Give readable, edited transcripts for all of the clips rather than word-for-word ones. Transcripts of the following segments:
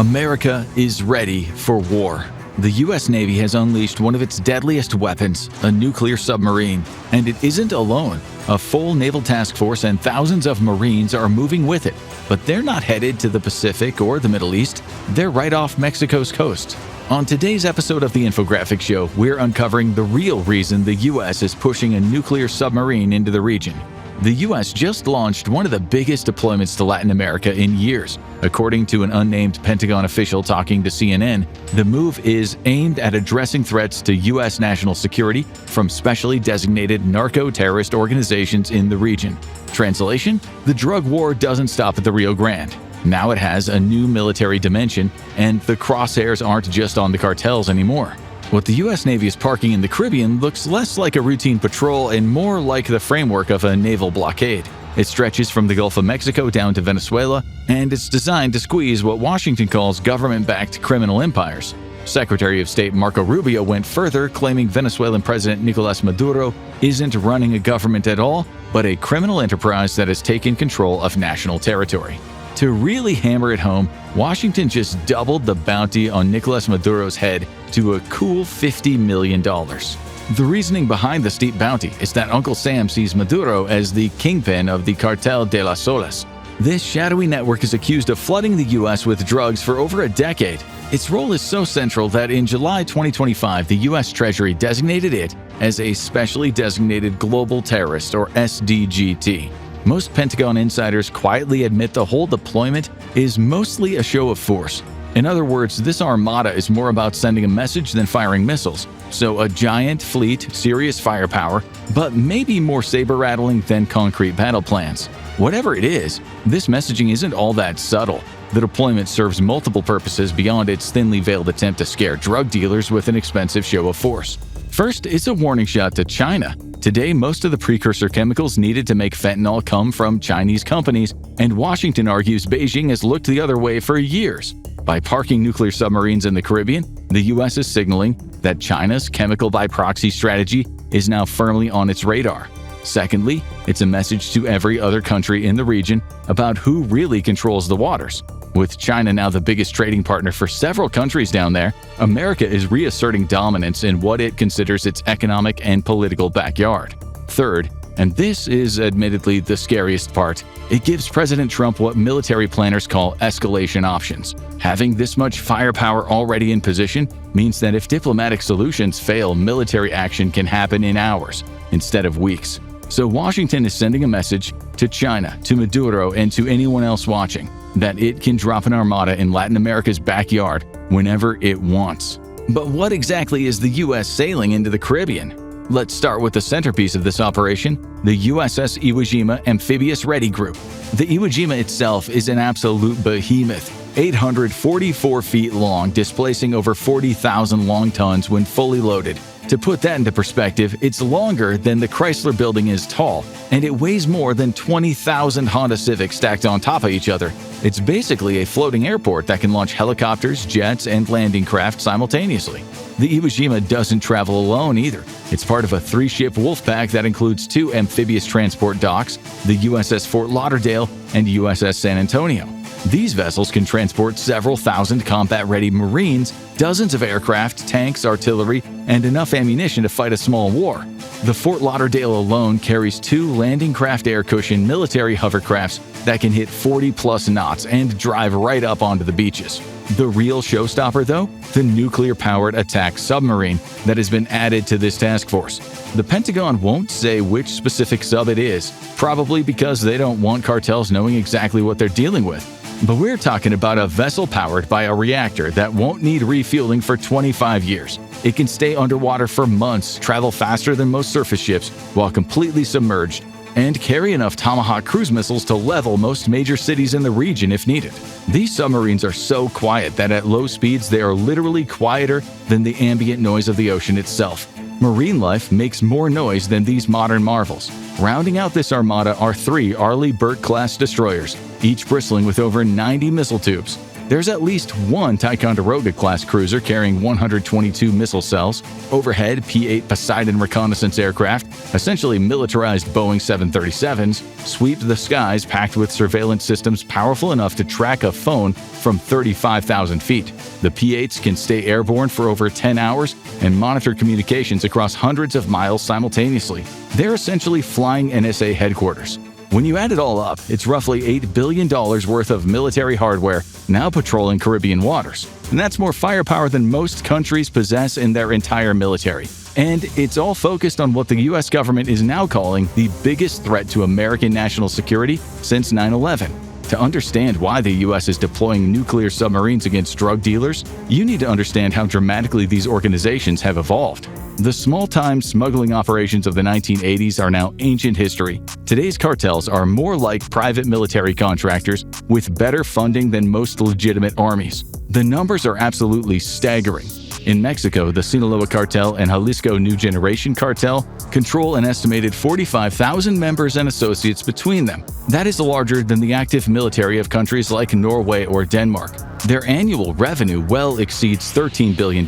America is ready for war. The U.S. Navy has unleashed one of its deadliest weapons, a nuclear submarine. And it isn't alone. A full naval task force and thousands of Marines are moving with it. But they're not headed to the Pacific or the Middle East. They're right off Mexico's coast. On today's episode of the Infographics Show, we're uncovering the real reason the U.S. is pushing a nuclear submarine into the region. The U.S. just launched one of the biggest deployments to Latin America in years. According to an unnamed Pentagon official talking to CNN, the move is aimed at addressing threats to U.S. national security from specially designated narco-terrorist organizations in the region. Translation: the drug war doesn't stop at the Rio Grande. Now it has a new military dimension, and the crosshairs aren't just on the cartels anymore. What the U.S. Navy is parking in the Caribbean looks less like a routine patrol and more like the framework of a naval blockade. It stretches from the Gulf of Mexico down to Venezuela, and it's designed to squeeze what Washington calls government-backed criminal empires. Secretary of State Marco Rubio went further, claiming Venezuelan President Nicolas Maduro isn't running a government at all, but a criminal enterprise that has taken control of national territory. To really hammer it home, Washington just doubled the bounty on Nicolas Maduro's head to a cool $50 million. The reasoning behind the steep bounty is that Uncle Sam sees Maduro as the kingpin of the Cartel de las Solas. This shadowy network is accused of flooding the U.S. with drugs for over a decade. Its role is so central that in July 2025, the U.S. Treasury designated it as a Specially Designated Global Terrorist, or SDGT. Most Pentagon insiders quietly admit the whole deployment is mostly a show of force. In other words, this armada is more about sending a message than firing missiles. So a giant fleet, serious firepower, but maybe more saber-rattling than concrete battle plans. Whatever it is, this messaging isn't all that subtle. The deployment serves multiple purposes beyond its thinly veiled attempt to scare drug dealers with an expensive show of force. First, it's a warning shot to China. Today, most of the precursor chemicals needed to make fentanyl come from Chinese companies, and Washington argues Beijing has looked the other way for years. By parking nuclear submarines in the Caribbean, the U.S. is signaling that China's chemical by proxy strategy is now firmly on its radar. Secondly, it's a message to every other country in the region about who really controls the waters. With China now the biggest trading partner for several countries down there, America is reasserting dominance in what it considers its economic and political backyard. Third, and this is admittedly the scariest part, it gives President Trump what military planners call escalation options. Having this much firepower already in position means that if diplomatic solutions fail, military action can happen in hours instead of weeks. So Washington is sending a message to China, to Maduro, and to anyone else watching that it can drop an armada in Latin America's backyard whenever it wants. But what exactly is the U.S. sailing into the Caribbean? Let's start with the centerpiece of this operation, the USS Iwo Jima Amphibious Ready Group. The Iwo Jima itself is an absolute behemoth, 844 feet long, displacing over 40,000 long tons when fully loaded. To put that into perspective, it's longer than the Chrysler Building is tall, and it weighs more than 20,000 Honda Civics stacked on top of each other. It's basically a floating airport that can launch helicopters, jets, and landing craft simultaneously. The Iwo Jima doesn't travel alone either. It's part of a 3-ship wolf pack that includes 2 amphibious transport docks, the USS Fort Lauderdale and USS San Antonio. These vessels can transport several thousand combat-ready Marines, dozens of aircraft, tanks, artillery, and enough ammunition to fight a small war. The Fort Lauderdale alone carries 2 landing craft air cushion military hovercrafts that can hit 40-plus knots and drive right up onto the beaches. The real showstopper, though? The nuclear-powered attack submarine that has been added to this task force. The Pentagon won't say which specific sub it is, probably because they don't want cartels knowing exactly what they're dealing with. But we're talking about a vessel powered by a reactor that won't need refueling for 25 years. It can stay underwater for months, travel faster than most surface ships while completely submerged, and carry enough Tomahawk cruise missiles to level most major cities in the region if needed. These submarines are so quiet that at low speeds they are literally quieter than the ambient noise of the ocean itself. Marine life makes more noise than these modern marvels. Rounding out this armada are 3 Arleigh Burke-class destroyers, each bristling with over 90 missile tubes. There's at least one Ticonderoga-class cruiser carrying 122 missile cells, overhead P-8 Poseidon reconnaissance aircraft, essentially militarized Boeing 737s, sweep the skies packed with surveillance systems powerful enough to track a phone from 35,000 feet. The P-8s can stay airborne for over 10 hours and monitor communications across hundreds of miles simultaneously. They're essentially flying NSA headquarters. When you add it all up, it's roughly $8 billion worth of military hardware now patrolling Caribbean waters. And that's more firepower than most countries possess in their entire military. And it's all focused on what the US government is now calling the biggest threat to American national security since 9/11. To understand why the US is deploying nuclear submarines against drug dealers, you need to understand how dramatically these organizations have evolved. The small-time smuggling operations of the 1980s are now ancient history. Today's cartels are more like private military contractors with better funding than most legitimate armies. The numbers are absolutely staggering. In Mexico, the Sinaloa Cartel and Jalisco New Generation Cartel control an estimated 45,000 members and associates between them. That is larger than the active military of countries like Norway or Denmark. Their annual revenue well exceeds $13 billion,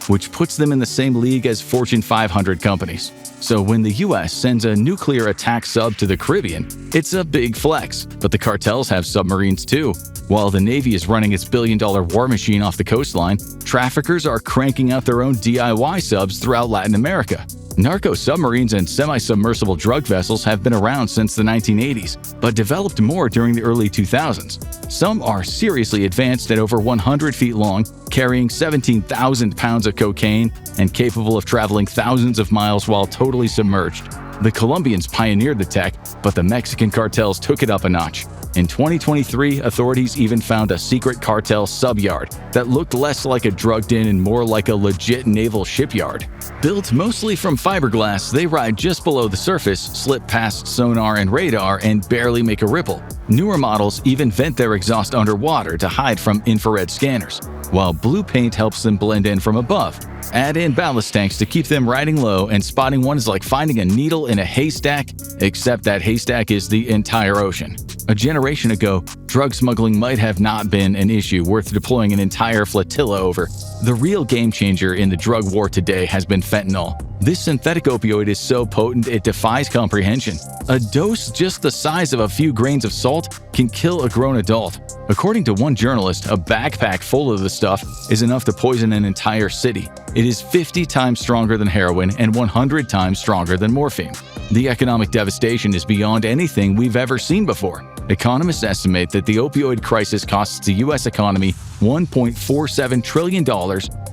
which puts them in the same league as Fortune 500 companies. So when the US sends a nuclear attack sub to the Caribbean, it's a big flex, but the cartels have submarines too. While the Navy is running its billion-dollar war machine off the coastline, traffickers are cranking out their own DIY subs throughout Latin America. Narco submarines and semi-submersible drug vessels have been around since the 1980s, but developed more during the early 2000s. Some are seriously advanced at over 100 feet long, carrying 17,000 pounds of cocaine and capable of traveling thousands of miles while totally submerged. The Colombians pioneered the tech, but the Mexican cartels took it up a notch. In 2023, authorities even found a secret cartel subyard that looked less like a drug den and more like a legit naval shipyard. Built mostly from fiberglass, they ride just below the surface, slip past sonar and radar, and barely make a ripple. Newer models even vent their exhaust underwater to hide from infrared scanners, while blue paint helps them blend in from above. Add in ballast tanks to keep them riding low, and spotting one is like finding a needle in a haystack, except that haystack is the entire ocean. A generation ago, drug smuggling might have not been an issue worth deploying an entire flotilla over. The real game changer in the drug war today has been fentanyl. This synthetic opioid is so potent it defies comprehension. A dose just the size of a few grains of salt can kill a grown adult. According to one journalist, a backpack full of the stuff is enough to poison an entire city. It is 50 times stronger than heroin and 100 times stronger than morphine. The economic devastation is beyond anything we've ever seen before. Economists estimate that the opioid crisis costs the U.S. economy $1.47 trillion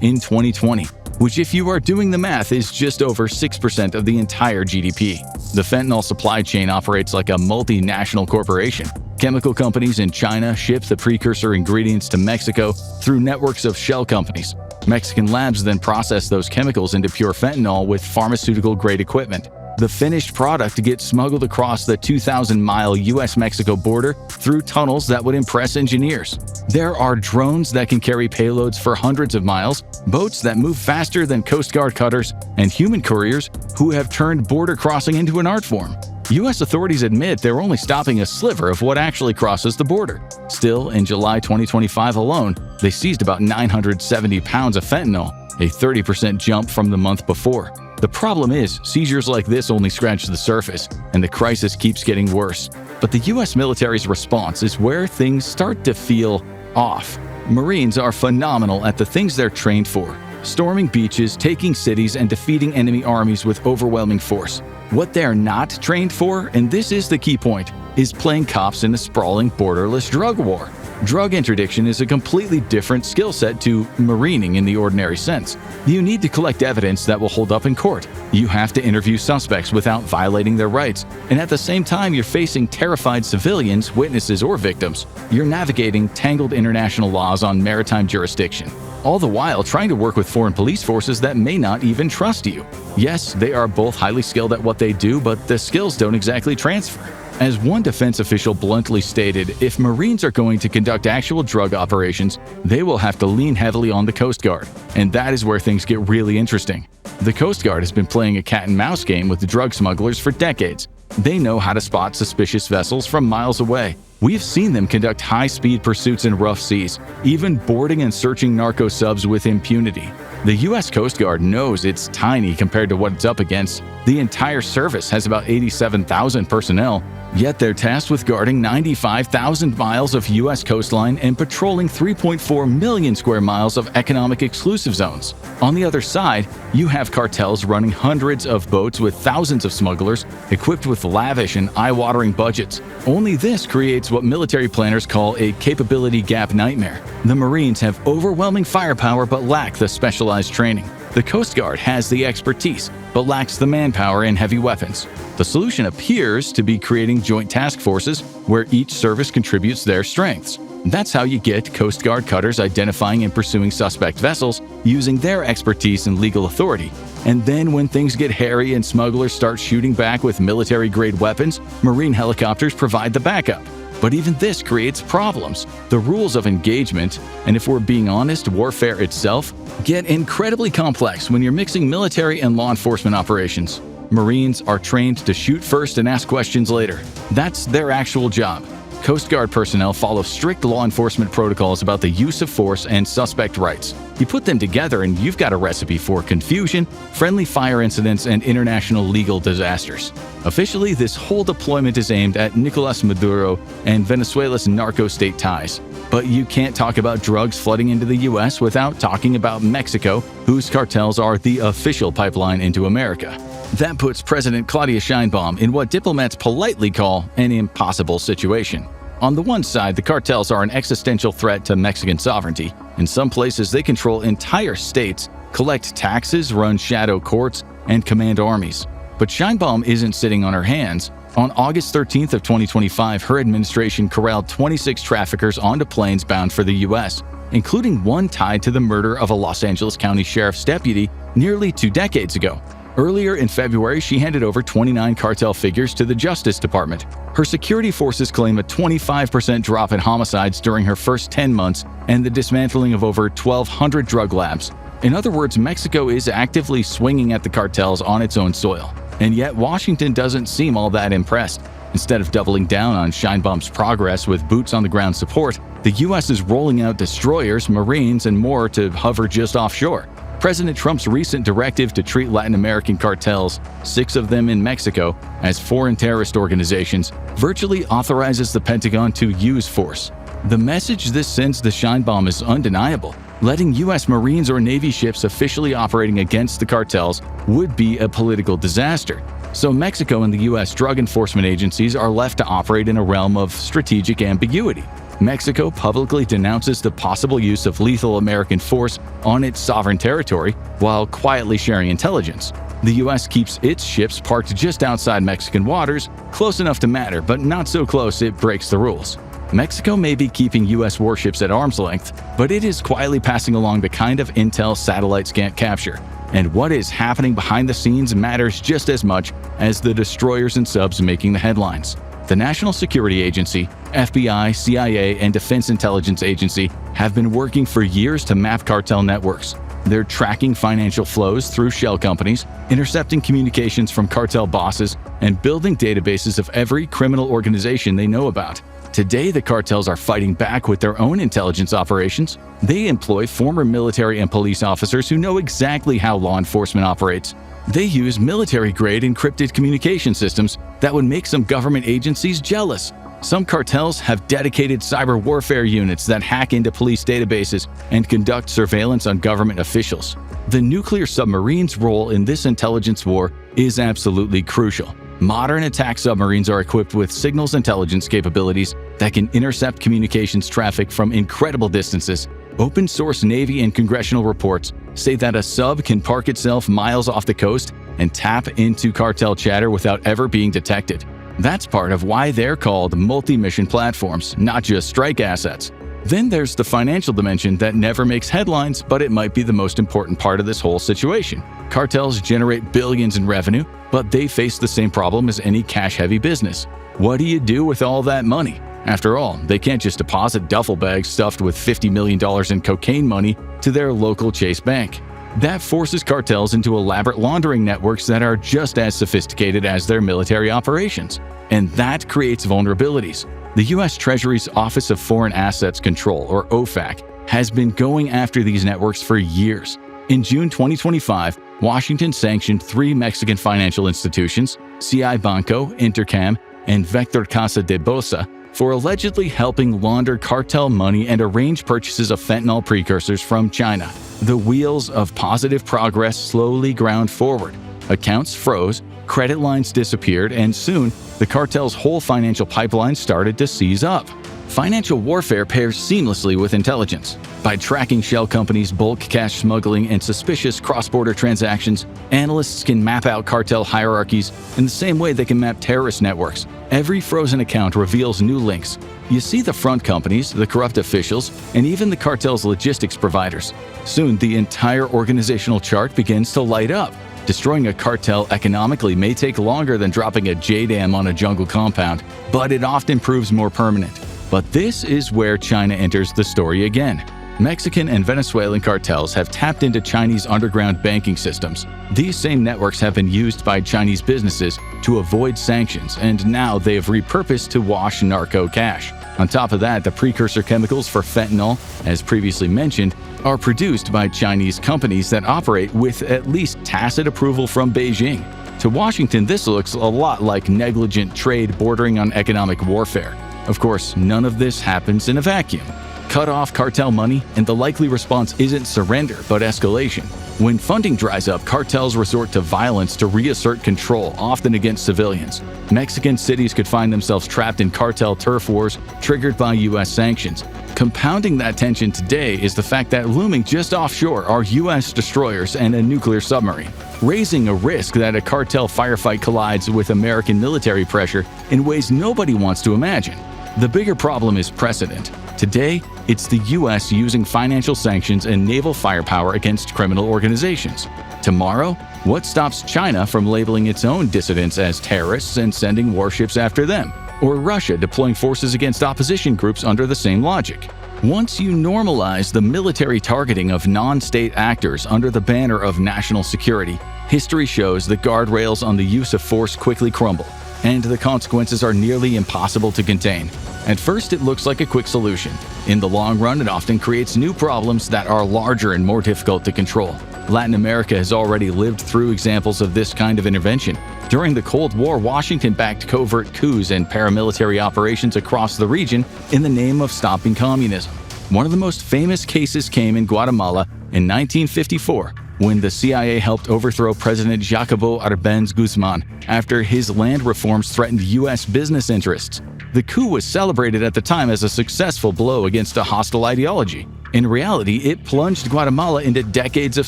in 2020, which, if you are doing the math, is just over 6% of the entire GDP. The fentanyl supply chain operates like a multinational corporation. Chemical companies in China ship the precursor ingredients to Mexico through networks of shell companies. Mexican labs then process those chemicals into pure fentanyl with pharmaceutical-grade equipment. The finished product gets smuggled across the 2,000-mile US-Mexico border through tunnels that would impress engineers. There are drones that can carry payloads for hundreds of miles, boats that move faster than Coast Guard cutters, and human couriers who have turned border crossing into an art form. U.S. authorities admit they're only stopping a sliver of what actually crosses the border. Still, in July 2025 alone, they seized about 970 pounds of fentanyl, a 30% jump from the month before. The problem is, seizures like this only scratch the surface, and the crisis keeps getting worse. But the U.S. military's response is where things start to feel off. Marines are phenomenal at the things they're trained for: storming beaches, taking cities, and defeating enemy armies with overwhelming force. What they're not trained for, and this is the key point, is playing cops in a sprawling, borderless drug war. Drug interdiction is a completely different skill set to marining in the ordinary sense. You need to collect evidence that will hold up in court. You have to interview suspects without violating their rights. And at the same time, you're facing terrified civilians, witnesses, or victims. You're navigating tangled international laws on maritime jurisdiction, all the while trying to work with foreign police forces that may not even trust you. Yes, they are both highly skilled at what they do, but the skills don't exactly transfer. As one defense official bluntly stated, if Marines are going to conduct actual drug operations, they will have to lean heavily on the Coast Guard. And that is where things get really interesting. The Coast Guard has been playing a cat-and-mouse game with the drug smugglers for decades. They know how to spot suspicious vessels from miles away. We've seen them conduct high-speed pursuits in rough seas, even boarding and searching narco subs with impunity. The U.S. Coast Guard knows it's tiny compared to what it's up against. The entire service has about 87,000 personnel, yet they're tasked with guarding 95,000 miles of U.S. coastline and patrolling 3.4 million square miles of economic exclusive zones. On the other side, you have cartels running hundreds of boats with thousands of smugglers, equipped with lavish and eye-watering budgets. Only this creates what military planners call a capability gap nightmare. The Marines have overwhelming firepower but lack the specialized training. The Coast Guard has the expertise, but lacks the manpower and heavy weapons. The solution appears to be creating joint task forces where each service contributes their strengths. That's how you get Coast Guard cutters identifying and pursuing suspect vessels using their expertise and legal authority. And then when things get hairy and smugglers start shooting back with military-grade weapons, Marine helicopters provide the backup. But even this creates problems. The rules of engagement, and if we're being honest, warfare itself, get incredibly complex when you're mixing military and law enforcement operations. Marines are trained to shoot first and ask questions later. That's their actual job. Coast Guard personnel follow strict law enforcement protocols about the use of force and suspect rights. You put them together and you've got a recipe for confusion, friendly fire incidents, and international legal disasters. Officially, this whole deployment is aimed at Nicolas Maduro and Venezuela's narco-state ties. But you can't talk about drugs flooding into the U.S. without talking about Mexico, whose cartels are the official pipeline into America. That puts President Claudia Sheinbaum in what diplomats politely call an impossible situation. On the one side, the cartels are an existential threat to Mexican sovereignty. In some places, they control entire states, collect taxes, run shadow courts, and command armies. But Sheinbaum isn't sitting on her hands. On August 13th of 2025, her administration corralled 26 traffickers onto planes bound for the U.S., including one tied to the murder of a Los Angeles County Sheriff's deputy nearly 2 decades ago. Earlier in February, she handed over 29 cartel figures to the Justice Department. Her security forces claim a 25% drop in homicides during her first 10 months and the dismantling of over 1,200 drug labs. In other words, Mexico is actively swinging at the cartels on its own soil. And yet Washington doesn't seem all that impressed. Instead of doubling down on Sheinbaum's progress with boots-on-the-ground support, the U.S. is rolling out destroyers, Marines, and more to hover just offshore. President Trump's recent directive to treat Latin American cartels, 6 of them in Mexico, as foreign terrorist organizations, virtually authorizes the Pentagon to use force. The message this sends to Sheinbaum is undeniable. Letting U.S. Marines or Navy ships officially operating against the cartels would be a political disaster. So Mexico and the U.S. drug enforcement agencies are left to operate in a realm of strategic ambiguity. Mexico publicly denounces the possible use of lethal American force on its sovereign territory while quietly sharing intelligence. The U.S. keeps its ships parked just outside Mexican waters, close enough to matter, but not so close it breaks the rules. Mexico may be keeping U.S. warships at arm's length, but it is quietly passing along the kind of intel satellites can't capture. And what is happening behind the scenes matters just as much as the destroyers and subs making the headlines. The National Security Agency, FBI, CIA, and Defense Intelligence Agency have been working for years to map cartel networks. They're tracking financial flows through shell companies, intercepting communications from cartel bosses, and building databases of every criminal organization they know about. Today, the cartels are fighting back with their own intelligence operations. They employ former military and police officers who know exactly how law enforcement operates. They use military-grade encrypted communication systems that would make some government agencies jealous. Some cartels have dedicated cyber warfare units that hack into police databases and conduct surveillance on government officials. The nuclear submarine's role in this intelligence war is absolutely crucial. Modern attack submarines are equipped with signals intelligence capabilities that can intercept communications traffic from incredible distances. Open-source Navy and congressional reports say that a sub can park itself miles off the coast and tap into cartel chatter without ever being detected. That's part of why they're called multi-mission platforms, not just strike assets. Then there's the financial dimension that never makes headlines, but it might be the most important part of this whole situation. Cartels generate billions in revenue, but they face the same problem as any cash-heavy business. What do you do with all that money? After all, they can't just deposit duffel bags stuffed with $50 million in cocaine money to their local Chase Bank. That forces cartels into elaborate laundering networks that are just as sophisticated as their military operations. And that creates vulnerabilities. The U.S. Treasury's Office of Foreign Assets Control, or OFAC, has been going after these networks for years. In June 2025, Washington sanctioned 3 Mexican financial institutions, CI Banco, Intercam, and Vector Casa de Bolsa, for allegedly helping launder cartel money and arrange purchases of fentanyl precursors from China. The wheels of positive progress slowly ground forward. Accounts froze, credit lines disappeared, and soon, the cartel's whole financial pipeline started to seize up. Financial warfare pairs seamlessly with intelligence. By tracking shell companies' bulk cash smuggling and suspicious cross-border transactions, analysts can map out cartel hierarchies in the same way they can map terrorist networks. Every frozen account reveals new links. You see the front companies, the corrupt officials, and even the cartel's logistics providers. Soon, the entire organizational chart begins to light up. Destroying a cartel economically may take longer than dropping a J-dam on a jungle compound, but it often proves more permanent. But this is where China enters the story again. Mexican and Venezuelan cartels have tapped into Chinese underground banking systems. These same networks have been used by Chinese businesses to avoid sanctions, and now they have repurposed to wash narco cash. On top of that, the precursor chemicals for fentanyl, as previously mentioned, are produced by Chinese companies that operate with at least tacit approval from Beijing. To Washington, this looks a lot like negligent trade bordering on economic warfare. Of course, none of this happens in a vacuum. Cut off cartel money, and the likely response isn't surrender, but escalation. When funding dries up, cartels resort to violence to reassert control, often against civilians. Mexican cities could find themselves trapped in cartel turf wars triggered by U.S. sanctions. Compounding that tension today is the fact that looming just offshore are U.S. destroyers and a nuclear submarine, raising a risk that a cartel firefight collides with American military pressure in ways nobody wants to imagine. The bigger problem is precedent. Today, it's the U.S. using financial sanctions and naval firepower against criminal organizations. Tomorrow, what stops China from labeling its own dissidents as terrorists and sending warships after them? Or Russia deploying forces against opposition groups under the same logic? Once you normalize the military targeting of non-state actors under the banner of national security, history shows the guardrails on the use of force quickly crumble, and the consequences are nearly impossible to contain. At first, it looks like a quick solution. In the long run, it often creates new problems that are larger and more difficult to control. Latin America has already lived through examples of this kind of intervention. During the Cold War, Washington backed covert coups and paramilitary operations across the region in the name of stopping communism. One of the most famous cases came in Guatemala in 1954, when the CIA helped overthrow President Jacobo Arbenz Guzman after his land reforms threatened U.S. business interests. The coup was celebrated at the time as a successful blow against a hostile ideology. In reality, it plunged Guatemala into decades of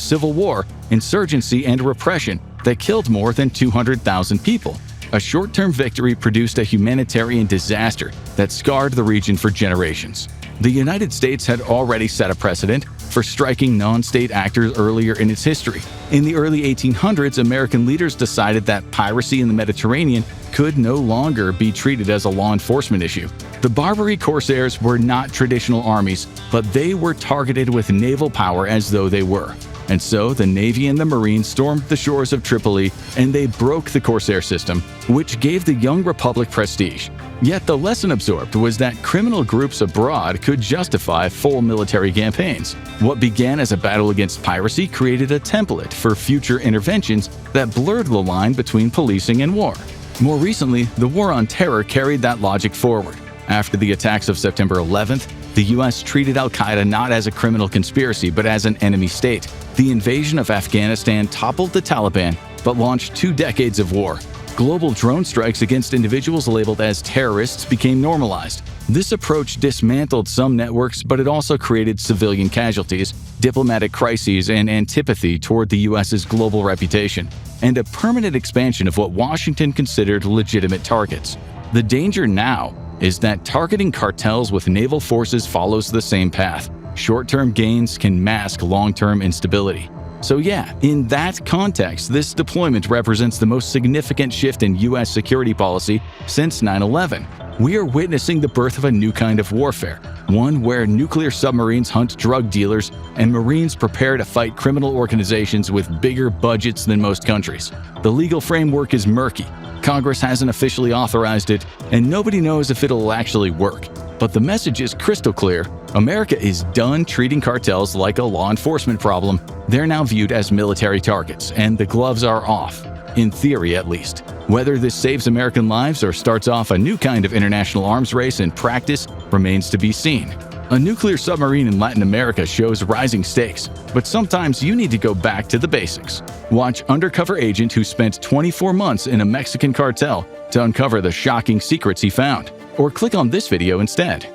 civil war, insurgency, and repression that killed more than 200,000 people. A short-term victory produced a humanitarian disaster that scarred the region for generations. The United States had already set a precedent for striking non-state actors earlier in its history. In the early 1800s, American leaders decided that piracy in the Mediterranean could no longer be treated as a law enforcement issue. The Barbary Corsairs were not traditional armies, but they were targeted with naval power as though they were. And so the Navy and the Marines stormed the shores of Tripoli, and they broke the Corsair system, which gave the young republic prestige. Yet the lesson absorbed was that criminal groups abroad could justify full military campaigns. What began as a battle against piracy created a template for future interventions that blurred the line between policing and war. More recently, the War on Terror carried that logic forward. After the attacks of September 11th, the U.S. treated al-Qaeda not as a criminal conspiracy but as an enemy state. The invasion of Afghanistan toppled the Taliban but launched 2 decades of war. Global drone strikes against individuals labeled as terrorists became normalized. This approach dismantled some networks, but it also created civilian casualties, diplomatic crises, and antipathy toward the U.S.'s global reputation, and a permanent expansion of what Washington considered legitimate targets. The danger now is that targeting cartels with naval forces follows the same path. Short-term gains can mask long-term instability. So yeah, in that context, this deployment represents the most significant shift in U.S. security policy since 9/11. We are witnessing the birth of a new kind of warfare, one where nuclear submarines hunt drug dealers and Marines prepare to fight criminal organizations with bigger budgets than most countries. The legal framework is murky, Congress hasn't officially authorized it, and nobody knows if it'll actually work. But the message is crystal clear. America is done treating cartels like a law enforcement problem. They're now viewed as military targets, and the gloves are off. In theory, at least. Whether this saves American lives or starts off a new kind of international arms race in practice remains to be seen. A nuclear submarine in Latin America shows rising stakes, but sometimes you need to go back to the basics. Watch Undercover Agent who spent 24 months in a Mexican cartel to uncover the shocking secrets he found. Or click on this video instead.